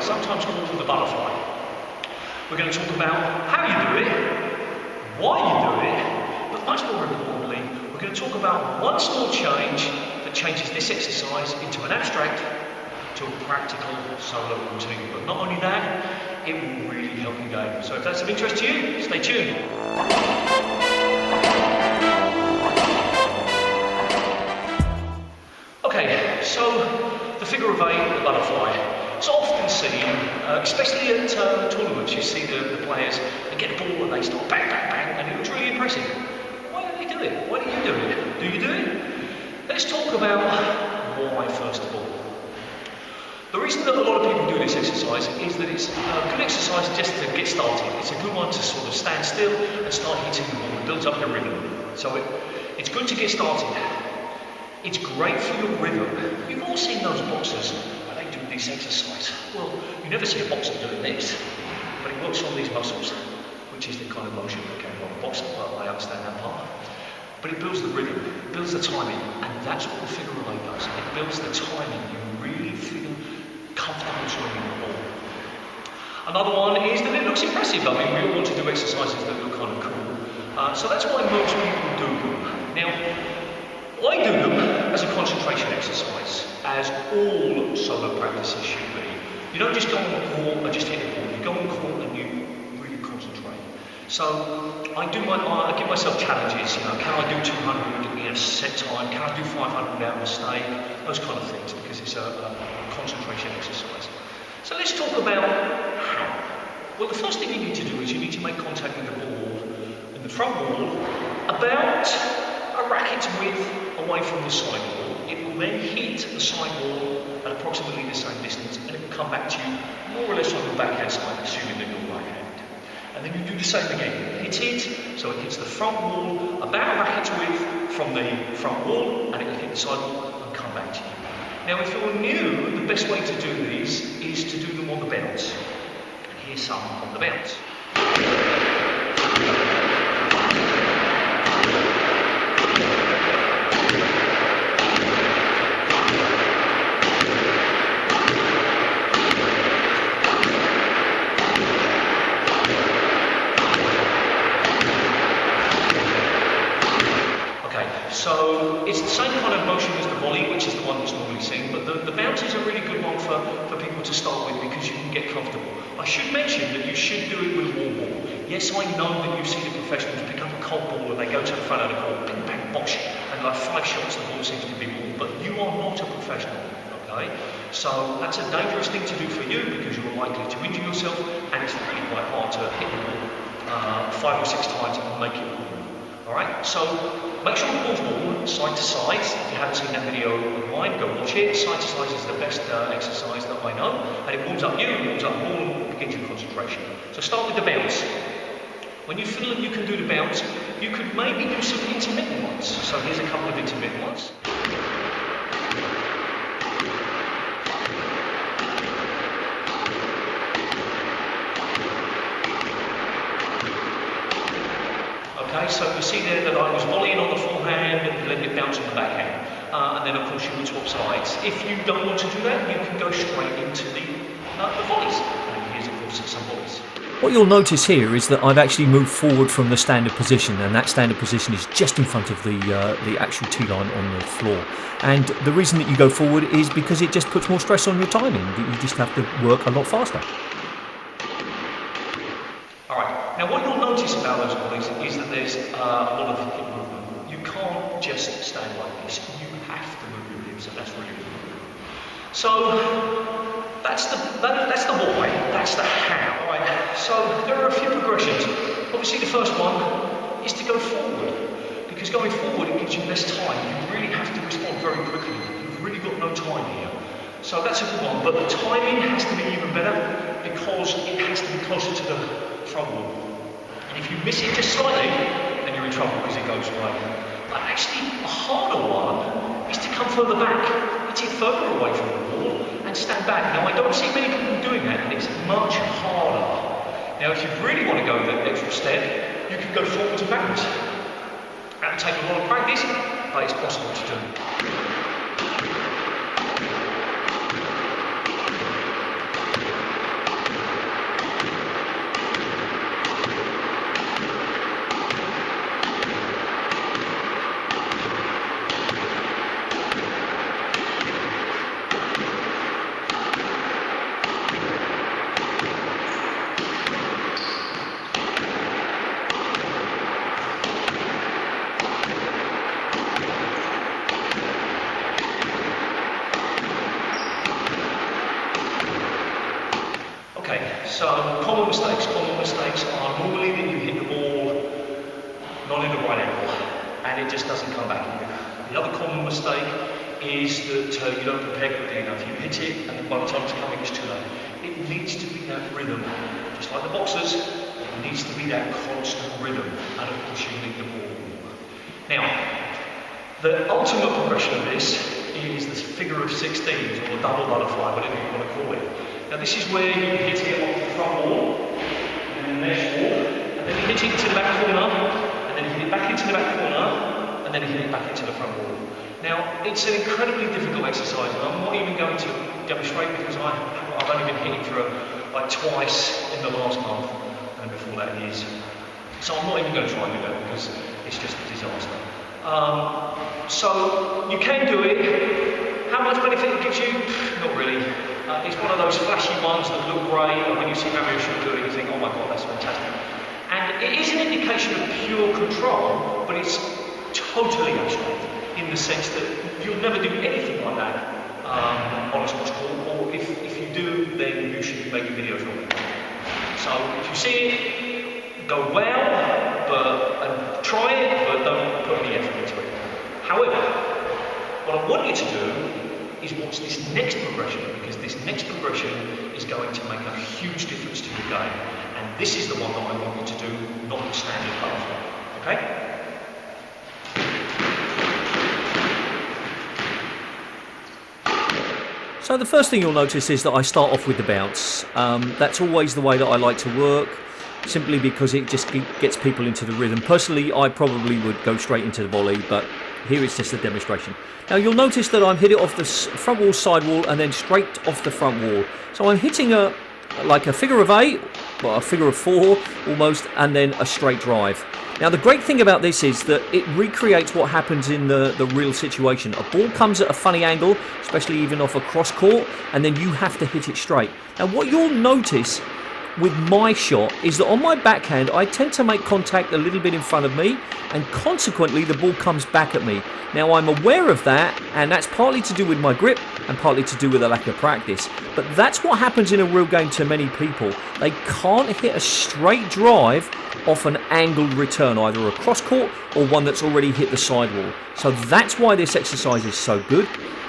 sometimes called the butterfly. We're going to talk about how you do it, why you do it, but much more importantly, we're going to talk about one small change that changes this exercise into an abstract to a practical solo routine. But not only that, it will really help your game. So if that's of interest to you, stay tuned. Okay, so the figure of 8, the butterfly. It's often seen, especially at tournaments, you see the players, they get the ball and they start bang, bang, bang, and it looks really impressive. Why don't they do it? Why do you do it? Do you do it? Let's talk about why first of all. The reason that a lot of people do this exercise is that it's a good exercise just to get started. It's a good one to sort of stand still and start hitting the ball. It builds up your rhythm. So it's good to get started. It's great for your rhythm. You've all seen those boxers where they do this exercise. Well, you never see a boxer doing this, but it works on these muscles, which is the kind of motion that came on boxing. Well, I understand that part. But it builds the rhythm, it builds the timing, and that's what the figure of 8 does. It builds the timing. You really feel comfortable swinging the ball. Another one is that it looks impressive. I mean, we all want to do exercises that look kind of cool. So that's why most people do them. Now, I do them as a concentration exercise, as all solo practices should be. You don't just go on the court and just hit the ball. You go on the court and you really concentrate. So I give myself challenges. You know, can I do 200 in a set time? Can I do 500 without mistake? Those kind of things, because it's a concentration exercise. So let's talk about how. Well, the first thing you need to do is you need to make contact with the ball in the front wall about a racket's width away from the side wall. It will then hit the side wall at approximately the same distance, and it will come back to you more or less on the backhand side, assuming that you're right hand. And then you do the same again. Hit it, so it hits the front wall about a racket's width from the front wall, and it will hit the side wall and come back to you. Now, if you're new, the best way to do these is to do them on the bounce. And here's some on the bounce. So it's the same kind of motion as the volley, which is the one that's normally seen, but the bounce is a really good one for people to start with because you can get comfortable. I should mention that you should do it with a warm ball. Yes, I know that you see the professionals pick up a cold ball and they go to the front of the court, bang, bang, bosh, and like 5 shots the ball seems to be warm, but you are not a professional, okay? So that's a dangerous thing to do for you because you're likely to injure yourself, and it's really quite hard to hit the ball 5 or 6 times and make it warm. Alright, so make sure the ball's warm, side to side. If you haven't seen that video of mine, go watch it. Side to side is the best exercise that I know, and it warms up you, it warms up the ball, and begins your concentration. So start with the bounce. When you feel that you can do the bounce, you could maybe do some intermittent ones. So here's a couple of intermittent ones. Okay, so you see there that I was volleying on the forehand and letting it bounce on the backhand. And then of course you would swap sides. If you don't want to do that, you can go straight into the volleys. And here's of course some volleys. What you'll notice here is that I've actually moved forward from the standard position, and that standard position is just in front of the actual tee line on the floor. And the reason that you go forward is because it just puts more stress on your timing. You just have to work a lot faster. Now what you'll notice about those volleys is that there's a lot of hip movement. You can't just stand like this, you have to move your hips, and that's really important. So that's the why, that's the how. Right. So there are a few progressions. Obviously the first one is to go forward, because going forward it gives you less time. You really have to respond very quickly. You've really got no time here. So that's a good one, but the timing has to be even better because it has to be closer to the front wall. And if you miss it just slightly, then you're in trouble because it goes away. But actually, a harder one is to come further back. It's it further away from the ball and stand back. Now, I don't see many people doing that, and it's much harder. Now, if you really want to go that extra step, you can go forwards and backwards. That will take a lot of practice, but it's possible to do. so common mistakes. Common mistakes are normally that you hit the ball not in the right angle, and it just doesn't come back in. The other common mistake is that you don't prepare quickly enough. You hit it, and then by the time it's coming, it's too late. It needs to be that rhythm, just like the boxers. It needs to be that constant rhythm, and of course you need the ball. Now, the ultimate progression of this is the figure of 16s, or the double butterfly, whatever you want to call it. Now this is where you hit it off the front wall, and then the next wall, and then you hit it into the back corner, and then you hit it back into the back corner, and then you hit it back into the front wall. Now, it's an incredibly difficult exercise, and I'm not even going to demonstrate because I've only been hitting for like twice in the last month, and before that years. So I'm not even going to try and do that because it's just a disaster. So you can do it. How much benefit it gives you? Not really. It's one of those flashy ones that look great, and when you see Mario Shoot do it, you think, oh my god, that's fantastic. And it is an indication of pure control, but it's totally abstract in the sense that you'll never do anything like that on a sports court, or if you do, then you should be making videos of it. So if you see it, go well, and try it, but don't put any effort into it. However, what I want you to do is watch this next progression, because this next progression is going to make a huge difference to your game. And this is the one that I want you to do, not the standard butterfly. Okay? So the first thing you'll notice is that I start off with the bounce. That's always the way that I like to work, simply because it just gets people into the rhythm. Personally, I probably would go straight into the volley, but here it's just a demonstration. Now you'll notice that I'm hitting off the front wall, side wall, and then straight off the front wall. So I'm hitting like a figure of 8, well, a figure of 4 almost, and then a straight drive. Now the great thing about this is that it recreates what happens in the real situation. A ball comes at a funny angle, especially even off a cross court, and then you have to hit it straight. Now what you'll notice with my shot is that on my backhand I tend to make contact a little bit in front of me, and consequently the ball comes back at me. Now I'm aware of that, and that's partly to do with my grip and partly to do with a lack of practice. But that's what happens in a real game to many people. They can't hit a straight drive off an angled return, either a cross court or one that's already hit the sidewall. So that's why this exercise is so good,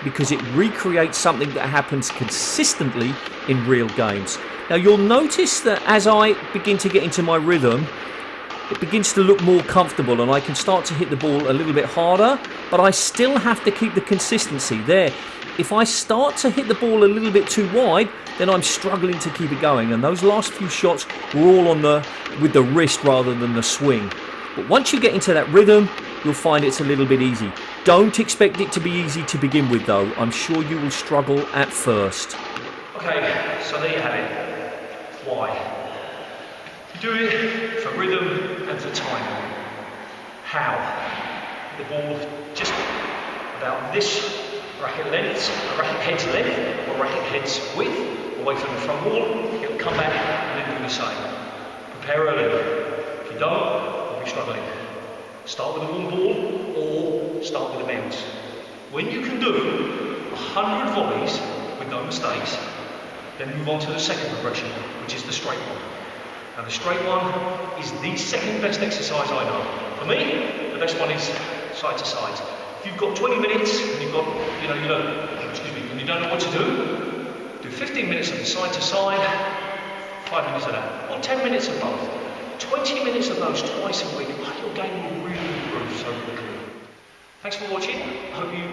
because it recreates something that happens consistently in real games. Now you'll notice that as I begin to get into my rhythm, it begins to look more comfortable, and I can start to hit the ball a little bit harder, but I still have to keep the consistency there. If I start to hit the ball a little bit too wide, then I'm struggling to keep it going, and those last few shots were all with the wrist rather than the swing. But once you get into that rhythm, you'll find it's a little bit easy. Don't expect it to be easy to begin with though. I'm sure you will struggle at first. Okay, so there you have it. Why? You do it for rhythm and for timing. How? The ball just about this racket head's length or racket head's width away from the front wall. It'll come back and then do the same. Prepare early. If you don't, you'll be struggling. Start with a warm ball or start with a bounce. When you can do 100 volleys with no mistakes, then move on to the second progression, which is the straight one. Now the straight one is the second best exercise I know. For me, the best one is side to side. If you've got 20 minutes and you don't know what to do 15 minutes of the side to side, 5 minutes of that, or 10 minutes of both. 20 minutes of those twice a week, your game will really improve so quickly. Thanks for watching. I hope you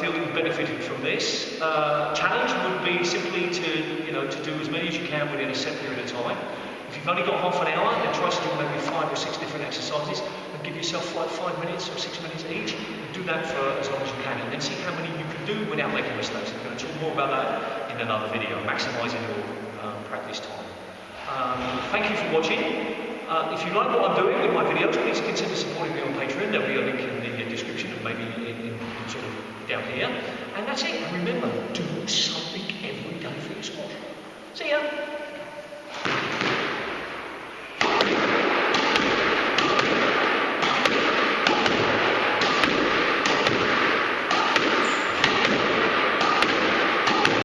feel you benefited from this. Challenge would be simply to do as many as you can within a set period of time. If you've only got half an hour, then try to do maybe 5 or 6 different exercises and give yourself like 5 minutes or 6 minutes each. And do that for as long as you can, and then see how many you can do without making mistakes. I'm going to talk more about that in another video, maximising your practice time. Thank you for watching. If you like what I'm doing with my videos, please consider supporting me on Patreon. There'll be a link in the description and maybe in sort of down here. And that's it. And remember, do something every day for your sport. See ya.